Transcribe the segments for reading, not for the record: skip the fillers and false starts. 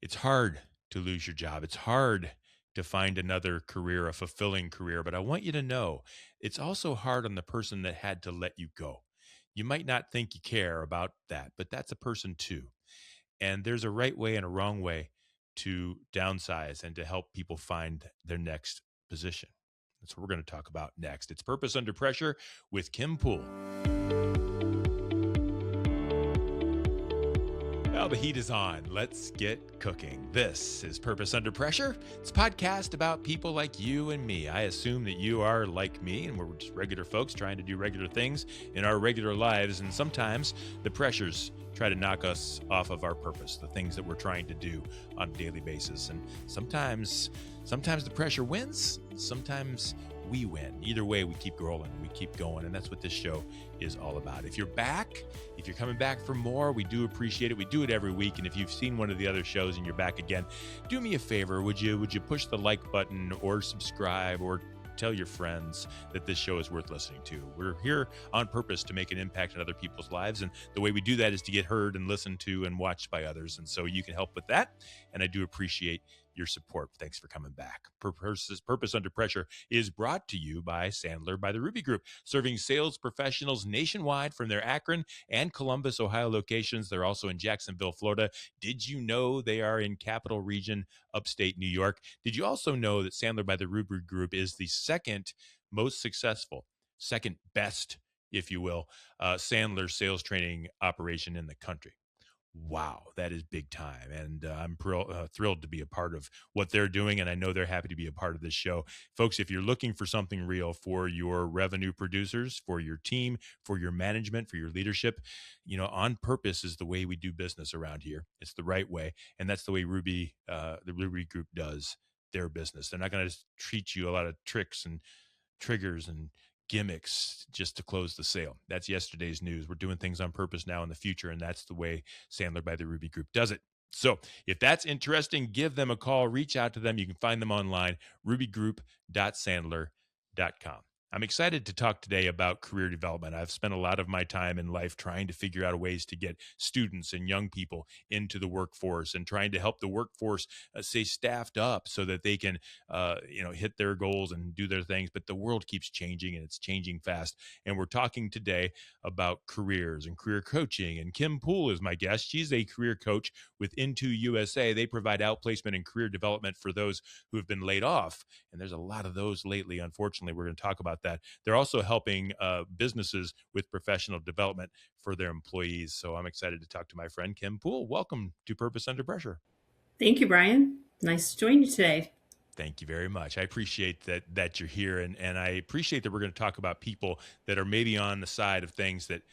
It's hard to lose your job. It's hard to find another career, a fulfilling career. But I want you to know it's also hard on the person that had to let you go. You might not think you care about that, but that's a person too. And there's a right way and a wrong way to downsize and to help people find their next position. That's what we're going to talk about next. It's Purpose Under Pressure with Kim Poole. Well, the heat is on. Let's get cooking. This is Purpose Under Pressure. It's a podcast about people like you and me. I assume that you are like me, and we're just regular folks trying to do regular things in our regular lives. And sometimes the pressures try to knock us off of our purpose, the things that we're trying to do on a daily basis. And sometimes the pressure wins. Sometimes we win. Either way, we keep rolling, we keep going. And that's what this show is all about. If you're back, if you're coming back for more, we do appreciate it. We do it every week. And if you've seen one of the other shows and you're back again, do me a favor. Would you push the like button or subscribe or tell your friends that this show is worth listening to? We're here on purpose to make an impact in other people's lives. And the way we do that is to get heard and listened to and watched by others. And so you can help with that. And I do appreciate your support. Thanks for coming back. Purpose Under Pressure is brought to you by Sandler by the Ruby Group, serving sales professionals nationwide from their Akron and Columbus, Ohio locations. They're also in Jacksonville, Florida. Did you know they are in Capital Region, upstate New York? Did you also know that Sandler by the Ruby Group is the second most successful, second best, if you will, Sandler sales training operation in the country? Wow, that is big time. And I'm thrilled to be a part of what they're doing. And I know they're happy to be a part of this show. Folks, if you're looking for something real for your revenue producers, for your team, for your management, for your leadership, on purpose is the way we do business around here. It's the right way. And that's the way the Ruby Group does their business. They're not going to treat you a lot of tricks and triggers and gimmicks just to close the sale. That's yesterday's news. We're doing things on purpose now in the future, and that's the way Sandler by the Ruby Group does it. So if that's interesting, give them a call, reach out to them. You can find them online, rubygroup.sandler.com. I'm excited to talk today about career development. I've spent a lot of my time in life trying to figure out ways to get students and young people into the workforce and trying to help the workforce stay staffed up so that they can hit their goals and do their things. But the world keeps changing, and it's changing fast. And we're talking today about careers and career coaching. And Kim Poole is my guest. She's a career coach with IntoUSA. They provide outplacement and career development for those who have been laid off. And there's a lot of those lately. Unfortunately, we're going to talk about that. They're also helping businesses with professional development for their employees. So I'm excited to talk to my friend Kim Poole. Welcome to Purpose Under Pressure. Thank you, Bryan. Nice to join you today. Thank you very much. I appreciate that you're here, and I appreciate that we're going to talk about people that are maybe on the side of things that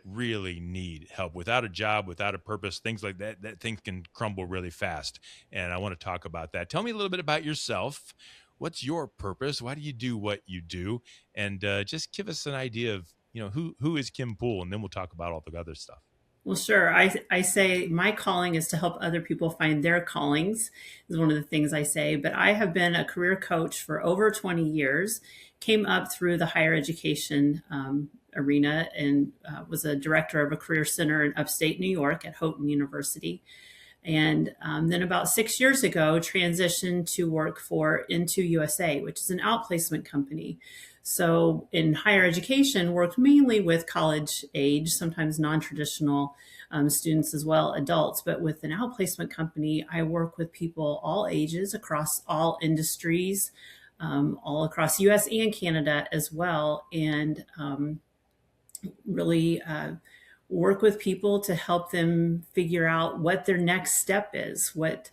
really need help. Without a job, without a purpose, things like that things can crumble really fast. And I want to talk about that. Tell me a little bit about yourself. What's your purpose? Why do you do what you do? And just give us an idea of who is Kim Poole, and then we'll talk about all the other stuff. Well, sure. I say my calling is to help other people find their callings, is one of the things I say. But I have been a career coach for over 20 years, came up through the higher education arena, and was a director of a career center in upstate New York at Houghton University. And then about 6 years ago, transitioned to work for IntoUSA, which is an outplacement company. So in higher education, worked mainly with college age, sometimes non-traditional students as well, adults. But with an outplacement company, I work with people all ages across all industries, all across US and Canada as well. And really work with people to help them figure out what their next step is, what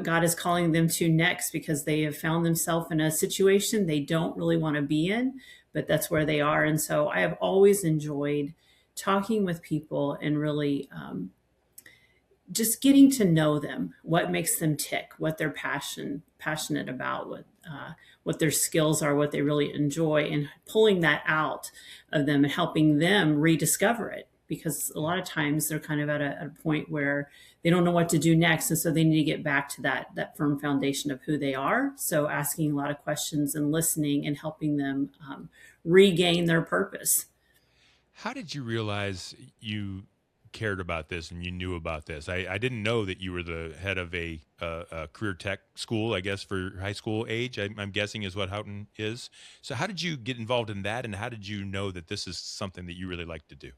God is calling them to next, because they have found themselves in a situation they don't really want to be in, but that's where they are. And so I have always enjoyed talking with people and really just getting to know them, what makes them tick, what they're passionate about, what their skills are, what they really enjoy, and pulling that out of them and helping them rediscover it. Because a lot of times they're kind of at a point where they don't know what to do next. And so they need to get back to that firm foundation of who they are. So asking a lot of questions and listening and helping them regain their purpose. How did you realize you cared about this and you knew about this. I didn't know that you were the head of a career tech school, I guess, for high school age, I'm guessing is what Houghton is. So how did you get involved in that? And how did you know that this is something that you really like to do?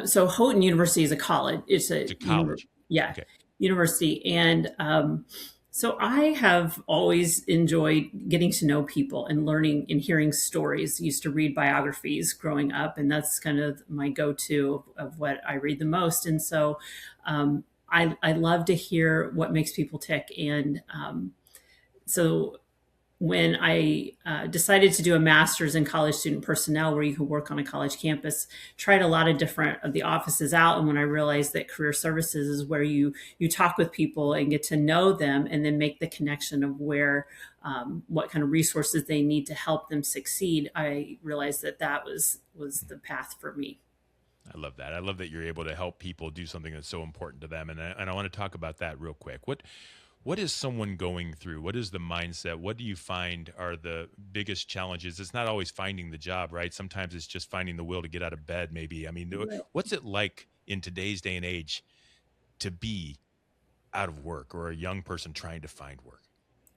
So Houghton University is a college. It's It's a a college. yeah, Okay. university, and so I have always enjoyed getting to know people and learning and hearing stories. Used to read biographies growing up, and that's kind of my go-to of what I read the most. And so I love to hear what makes people tick, and so when I decided to do a master's in college student personnel, where you could work on a college campus, tried a lot of different of the offices out. And when I realized that career services is where you talk with people and get to know them, and then make the connection of where what kind of resources they need to help them succeed, I realized that that was the path for me. I love that. I love that you're able to help people do something that's so important to them. And I want to talk about that real quick. What is someone going through? What is the mindset? What do you find are the biggest challenges? It's not always finding the job, right? Sometimes it's just finding the will to get out of bed, maybe. I mean, what's it like in today's day and age to be out of work or a young person trying to find work?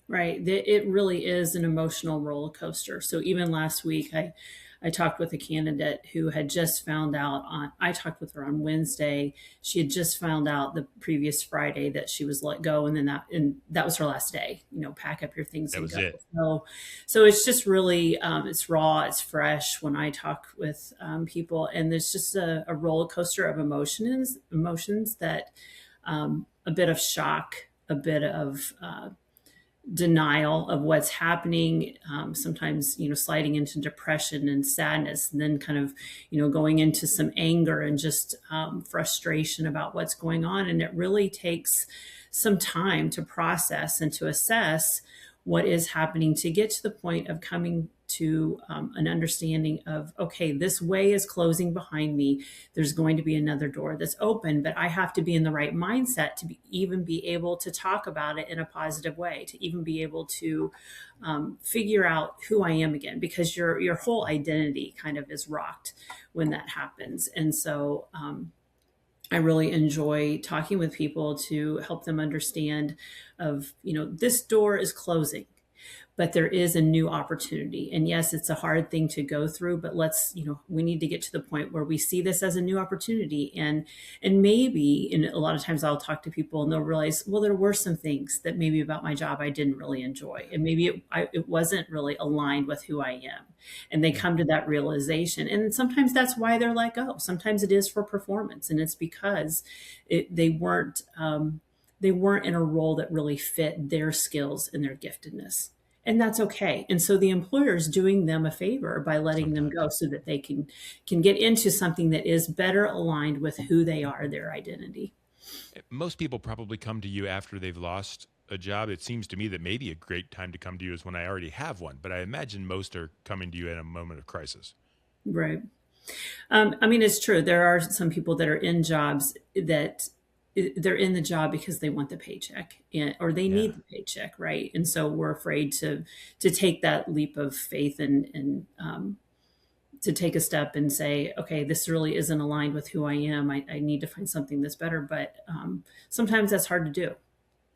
Right. It really is an emotional roller coaster. So even last week, I talked with a candidate who had just found out I talked with her on Wednesday. She had just found out the previous Friday that she was let go. And that was her last day, pack up your things That and was go. it. So it's just really, it's raw, it's fresh when I talk with people, and there's just a roller coaster of emotions that a bit of shock, a bit of, denial of what's happening, sometimes sliding into depression and sadness, and then kind of going into some anger and just frustration about what's going on. And it really takes some time to process and to assess what is happening, to get to the point of coming to an understanding of, okay, this way is closing behind me. There's going to be another door that's open, but I have to be in the right mindset to even be able to talk about it in a positive way, to even be able to figure out who I am again, because your whole identity kind of is rocked when that happens. And so I really enjoy talking with people to help them understand of, this door is closing, but there is a new opportunity. And yes, it's a hard thing to go through, but we need to get to the point where we see this as a new opportunity. And maybe, and a lot of times I'll talk to people and they'll realize, well, there were some things that maybe about my job I didn't really enjoy. And maybe it wasn't really aligned with who I am. And they come to that realization. And sometimes that's why they're let go. Sometimes it is for performance. And it's because they weren't in a role that really fit their skills and their giftedness. And that's okay. And so the employer is doing them a favor by letting them Sometimes. go so that they can get into something that is better aligned with who they are, their identity. Most people probably come to you after they've lost a job. It seems to me that maybe a great time to come to you is when I already have one, but I imagine most are coming to you in a moment of crisis. Right. I mean, it's true. There are some people that are in jobs that they're in the job because they want the paycheck, or they Yeah. need the paycheck, right? And so we're afraid to take that leap of faith, and to take a step and say, okay, this really isn't aligned with who I am. I need to find something that's better. But sometimes that's hard to do,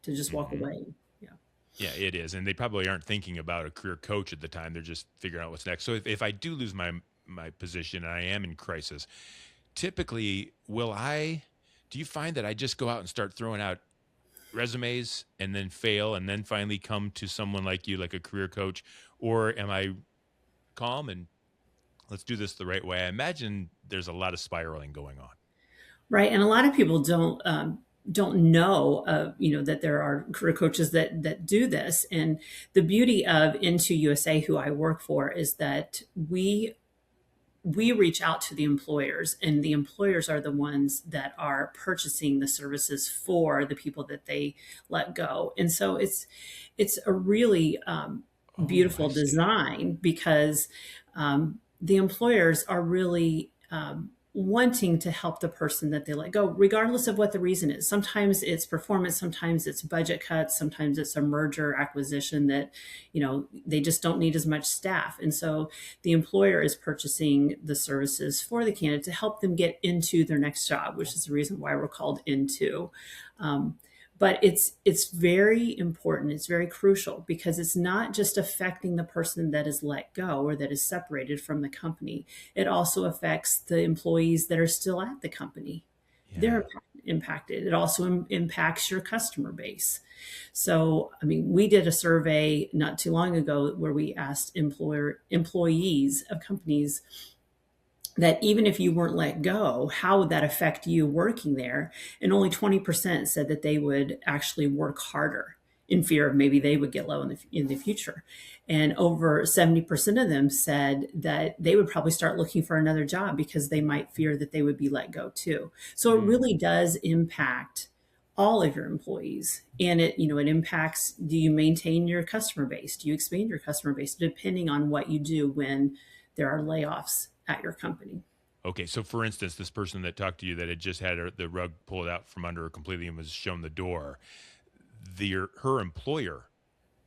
to just walk Hmm. away. Yeah. Yeah, it is. And they probably aren't thinking about a career coach at the time. They're just figuring out what's next. So if I do lose my position and I am in crisis, typically do you find that I just go out and start throwing out resumes and then fail and then finally come to someone like you, like a career coach? Or am I calm and let's do this the right way? I imagine there's a lot of spiraling going on. Right. And a lot of people don't know, that there are career coaches that do this. And the beauty of IntoUSA, who I work for, is that we reach out to the employers, and the employers are the ones that are purchasing the services for the people that they let go. And so it's a really Oh, I beautiful see. design, because the employers are really wanting to help the person that they let go, regardless of what the reason is. Sometimes it's performance, sometimes it's budget cuts, sometimes it's a merger acquisition that, they just don't need as much staff. And so the employer is purchasing the services for the candidate to help them get into their next job, which is the reason why we're called Into. But it's very important. It's very crucial because it's not just affecting the person that is let go or that is separated from the company. It also affects the employees that are still at the company. Yeah. They're impacted. It also impacts your customer base. So, we did a survey not too long ago where we asked employees of companies that even if you weren't let go, how would that affect you working there? And only 20% said that they would actually work harder in fear of maybe they would get low in the future. And over 70% of them said that they would probably start looking for another job because they might fear that they would be let go too. So it really does impact all of your employees. And it impacts, do you maintain your customer base? Do you expand your customer base? Depending on what you do when there are layoffs at your company. Okay, so for instance, this person that talked to you that had just had the rug pulled out from under her completely and was shown the door, her employer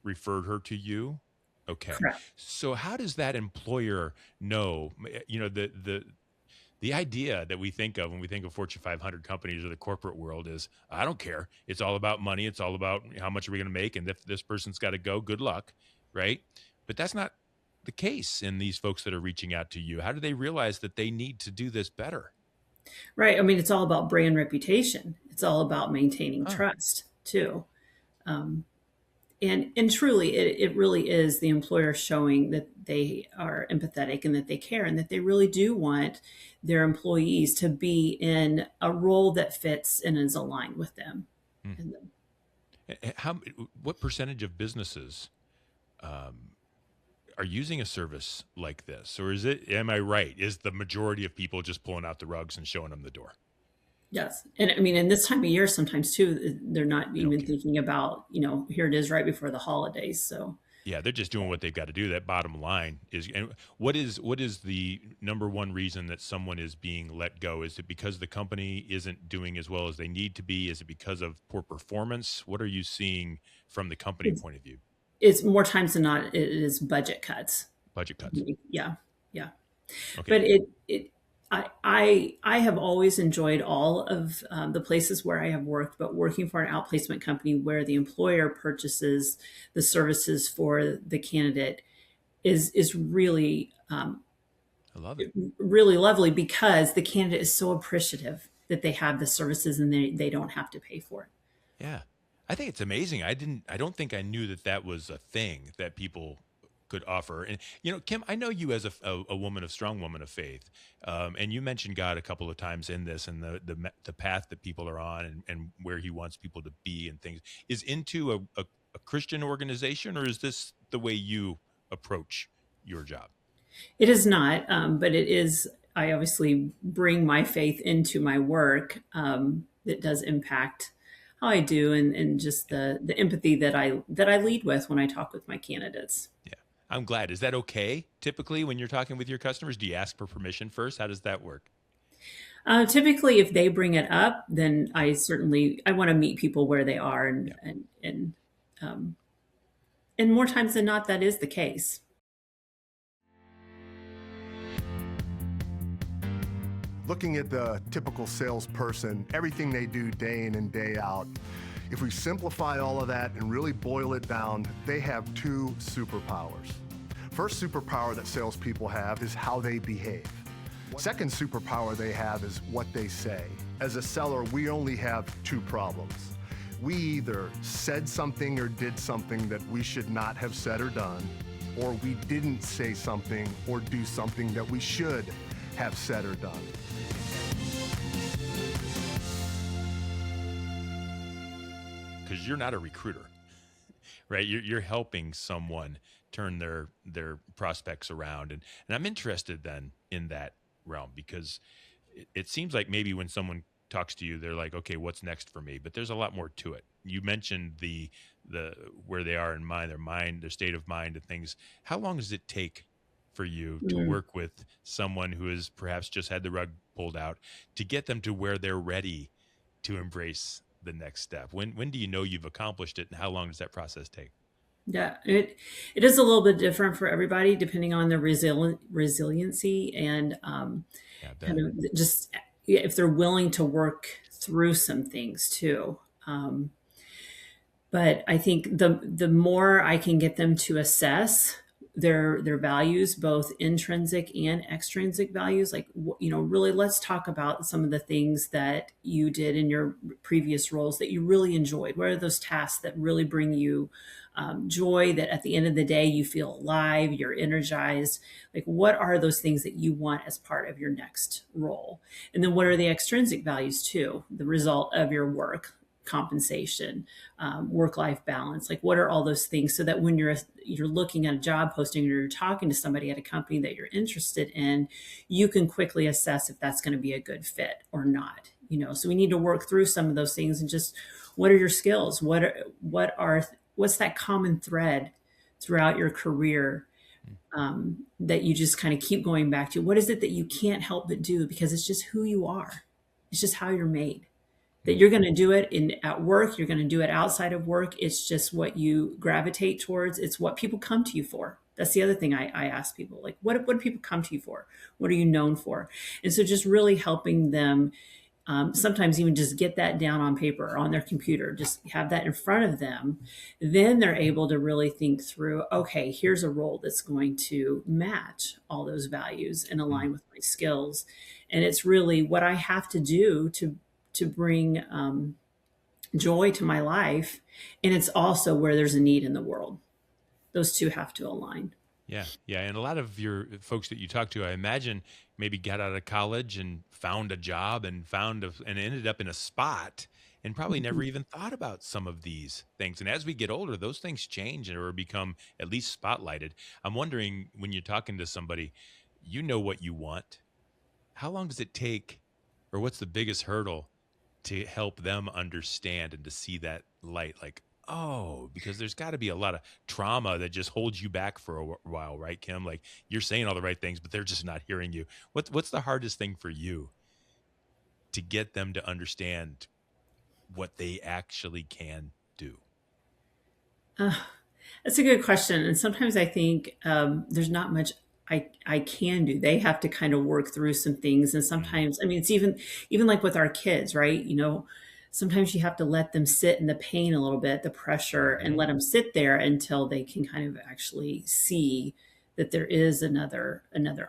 referred her to you? Okay. Correct. So how does that employer know, the idea that we think of when we think of Fortune 500 companies or the corporate world is, I don't care. It's all about money. It's all about how much are we going to make? And if this person's got to go, good luck, right? But that's not the case in these folks that are reaching out to you. How do they realize that they need to do this better? Right. It's all about brand reputation. It's all about maintaining trust too. And truly, it really is the employer showing that they are empathetic and that they care and that they really do want their employees to be in a role that fits and is aligned with them. What percentage of businesses are using a service like this? Or am I right? Is the majority of people just pulling out the rugs and showing them the door? Yes. And in this time of year, sometimes too, they're not even thinking about, here it is right before the holidays. So yeah, they're just doing what they've got to do. That bottom line is, and what is the number one reason that someone is being let go? Is it because the company isn't doing as well as they need to be? Is it because of poor performance? What are you seeing from the company point of view? It's more times than not, it is budget cuts. Budget cuts. Yeah. Yeah. Okay. But I have always enjoyed all of the places where I have worked, but working for an outplacement company where the employer purchases the services for the candidate is really I love it. Really lovely because the candidate is so appreciative that they have the services and they don't have to pay for it. Yeah. I think it's amazing. I don't think I knew that was a thing that people could offer. And, Kim, I know you as a strong woman of faith. And you mentioned God a couple of times in this and the path that people are on and where he wants people to be and things. Is Into a Christian organization, or is this the way you approach your job? It is not, but it is. I obviously bring my faith into my work. That does impact how I do and just the empathy that I lead with when I talk with my candidates. Yeah. I'm glad. Is that okay? Typically, when you're talking with your customers, do you ask for permission first? How does that work? Typically, if they bring it up, then I want to meet people where they are, and more times than not, that is the case. Looking at the typical salesperson, everything they do day in and day out, if we simplify all of that and really boil it down, they have two superpowers. First superpower that salespeople have is how they behave. Second superpower they have is what they say. As a seller, we only have two problems. We either said something or did something that we should not have said or done, or we didn't say something or do something that we should have said or done. Because you're not a recruiter, right? You're helping someone turn their prospects around. And I'm interested then in that realm, because it seems like maybe when someone talks to you, they're like, okay, what's next for me? But there's a lot more to it. You mentioned the where they are in mind, their state of mind and things. How long does it take for you to work with someone who has perhaps just had the rug pulled out to get them to where they're ready to embrace the next step? When do you know you've accomplished it, and how long does that process take? Yeah, it is a little bit different for everybody depending on their resiliency and Yeah, I bet. kind of just if they're willing to work through some things too. Um, but I think the more I can get them to assess their values, both intrinsic and extrinsic values, like really let's talk about some of the things that you did in your previous roles that you really enjoyed. What are those tasks that really bring you joy, that at the end of the day you feel alive, you're energized? Like, what are those things that you want as part of your next role? And then what are the extrinsic values too, the result of your work, compensation, work-life balance? Like, what are all those things, so that when you're looking at a job posting or you're talking to somebody at a company that you're interested in, you can quickly assess if that's going to be a good fit or not. So we need to work through some of those things, and just what are your skills? What's that common thread throughout your career that you just kind of keep going back to? What is it that you can't help but do because it's just who you are? It's just how you're made. That you're going to do it at work, you're going to do it outside of work. It's just what you gravitate towards. It's what people come to you for. That's the other thing I ask people, like, what do people come to you for? What are you known for? And so just really helping them, sometimes even just get that down on paper or on their computer, just have that in front of them. Then they're able to really think through, okay, here's a role that's going to match all those values and align with my skills. And it's really what I have to do to bring joy to my life. And it's also where there's a need in the world. Those two have to align. Yeah, yeah. And a lot of your folks that you talk to, I imagine, maybe got out of college and found a job and and ended up in a spot and probably never even thought about some of these things. And as we get older, those things change or become at least spotlighted. I'm wondering, when you're talking to somebody, you know what you want. How long does it take, or what's the biggest hurdle to help them understand and to see that light? Like, oh, because there's got to be a lot of trauma that just holds you back for a while, right, Kim? Like, you're saying all the right things, but they're just not hearing you. What's the hardest thing for you to get them to understand what they actually can do? That's a good question. And sometimes I think there's not much I can do. They have to kind of work through some things. And sometimes, I mean, it's even like with our kids, right? Sometimes you have to let them sit in the pain a little bit, the pressure, and let them sit there until they can kind of actually see that there is another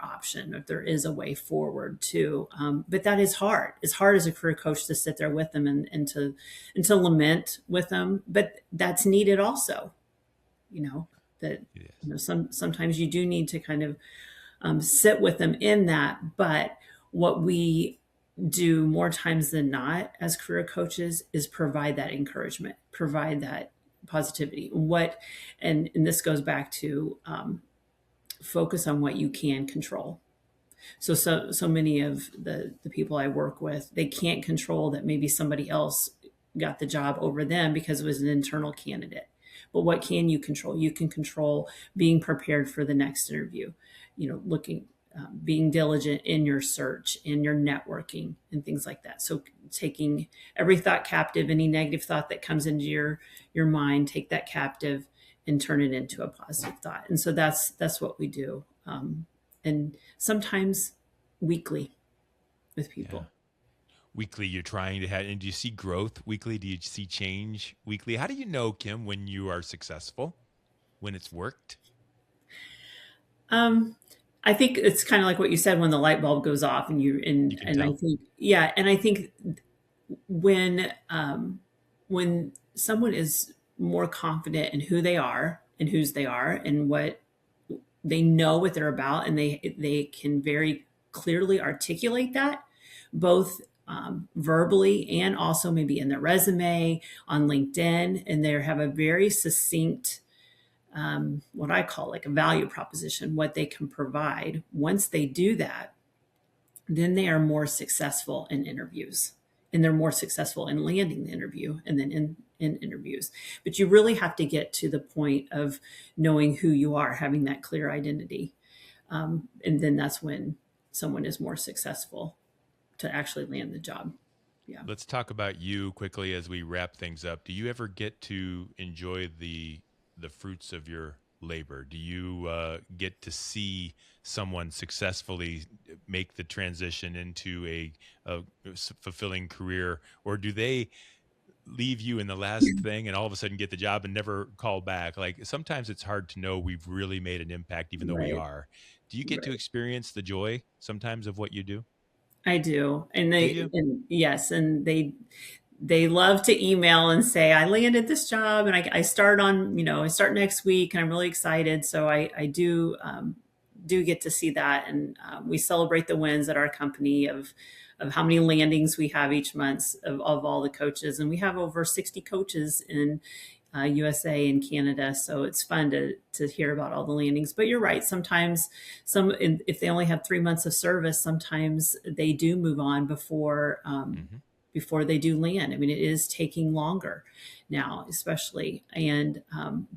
option, or there is a way forward too. But that is hard. It's hard as a career coach to sit there with them and to lament with them. But that's needed also. That Yes. sometimes you do need to kind of sit with them in that. But what we do more times than not as career coaches is provide that encouragement, provide that positivity. And this goes back to focus on what you can control. So many of the people I work with, they can't control that maybe somebody else got the job over them because it was an internal candidate. But what can you control? You can control being prepared for the next interview, being diligent in your search, in your networking, and things like that. So taking every thought captive, any negative thought that comes into your mind, take that captive and turn it into a positive thought. And so that's what we do. And sometimes weekly with people. Yeah. Weekly, you're trying to have, and do you see growth weekly? Do you see change weekly? How do you know, Kim, when you are successful, when it's worked? I think it's kind of like what you said, when the light bulb goes off and You can and I tell. think, yeah. And I think when someone is more confident in who they are and whose they are and what they know what they're about, and they can very clearly articulate that, both verbally and also maybe in their resume on LinkedIn, and they have a very succinct, what I call like a value proposition, what they can provide. Once they do that, then they are more successful in interviews, and they're more successful in landing the interview and then in interviews. But you really have to get to the point of knowing who you are, having that clear identity. And then that's when someone is more successful. to actually land the job. Yeah. Let's talk about you quickly as we wrap things up. Do you ever get to enjoy the fruits of your labor? Do you get to see someone successfully make the transition into a fulfilling career, or do they leave you in the last thing and all of a sudden get the job and never call back? Like, sometimes it's hard to know we've really made an impact, even though we Right. are. Do you get to Right. experience the joy sometimes of what you do? I do. And Do they, you? and yes, and they love to email and say, I landed this job and I start on, I start next week and I'm really excited. So I do get to see that. And we celebrate the wins at our company of how many landings we have each month of all the coaches. And we have over 60 coaches in USA and Canada. So it's fun to hear about all the landings. But you're right. Sometimes if they only have 3 months of service, sometimes they do move on before they do land. I mean, it is taking longer now, especially. And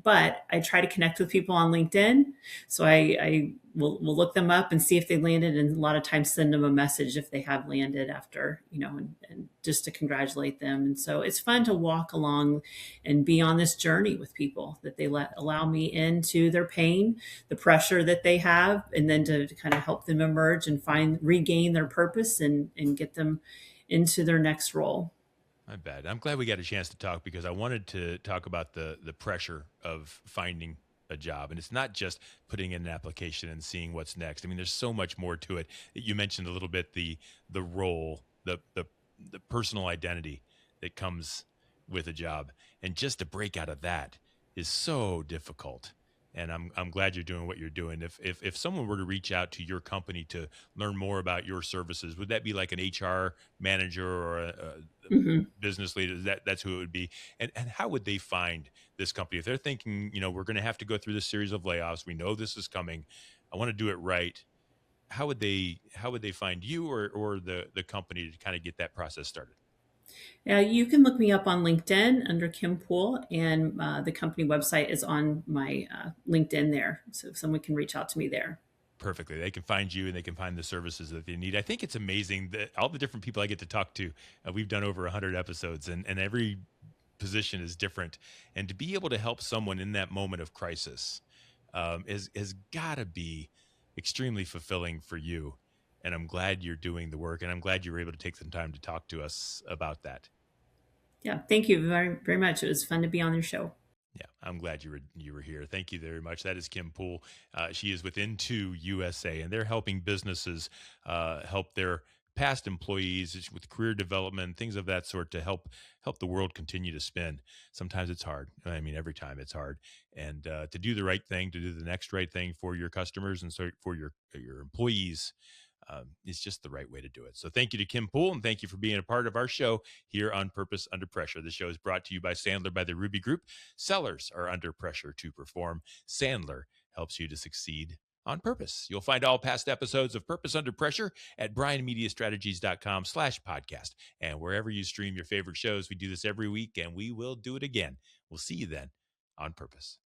but I try to connect with people on LinkedIn, so I will look them up and see if they landed, and a lot of times send them a message if they have landed after, and just to congratulate them. And so it's fun to walk along and be on this journey with people that they allow me into their pain, the pressure that they have, and then to kind of help them emerge and regain their purpose and get them into their next role. I bet. I'm glad we got a chance to talk, because I wanted to talk about the pressure of finding a job. And it's not just putting in an application and seeing what's next. I mean, there's so much more to it. You mentioned a little bit the role, the personal identity that comes with a job. And just to break out of that is so difficult. And I'm glad you're doing what you're doing. If someone were to reach out to your company to learn more about your services, would that be like an HR manager or a Mm-hmm. business leader? That's who it would be. And how would they find this company if they're thinking, we're going to have to go through this series of layoffs? We know this is coming. I want to do it right. How would they find you or the company to kind of get that process started? Yeah, you can look me up on LinkedIn under Kim Poole, and the company website is on my LinkedIn there. So someone can reach out to me there. Perfectly. They can find you and they can find the services that they need. I think it's amazing that all the different people I get to talk to, we've done over 100 episodes, and every position is different. And to be able to help someone in that moment of crisis has got to be extremely fulfilling for you. And I'm glad you're doing the work, and I'm glad you were able to take some time to talk to us about that. Yeah, thank you very, very much. It was fun to be on your show. Yeah, I'm glad you were here. Thank you very much. That is Kim Poole. She is with IntoUSA, and they're helping businesses help their past employees with career development, things of that sort, to help the world continue to spin. Sometimes it's hard. I mean, every time it's hard. And to do the right thing, to do the next right thing for your customers and so for your employees, is just the right way to do it. So thank you to Kim Poole, and thank you for being a part of our show here on Purpose Under Pressure. The show is brought to you by Sandler by the Ruby Group. Sellers are under pressure to perform. Sandler helps you to succeed on purpose. You'll find all past episodes of Purpose Under Pressure at bryanmediastrategies.com/podcast. And wherever you stream your favorite shows, we do this every week, and we will do it again. We'll see you then on Purpose.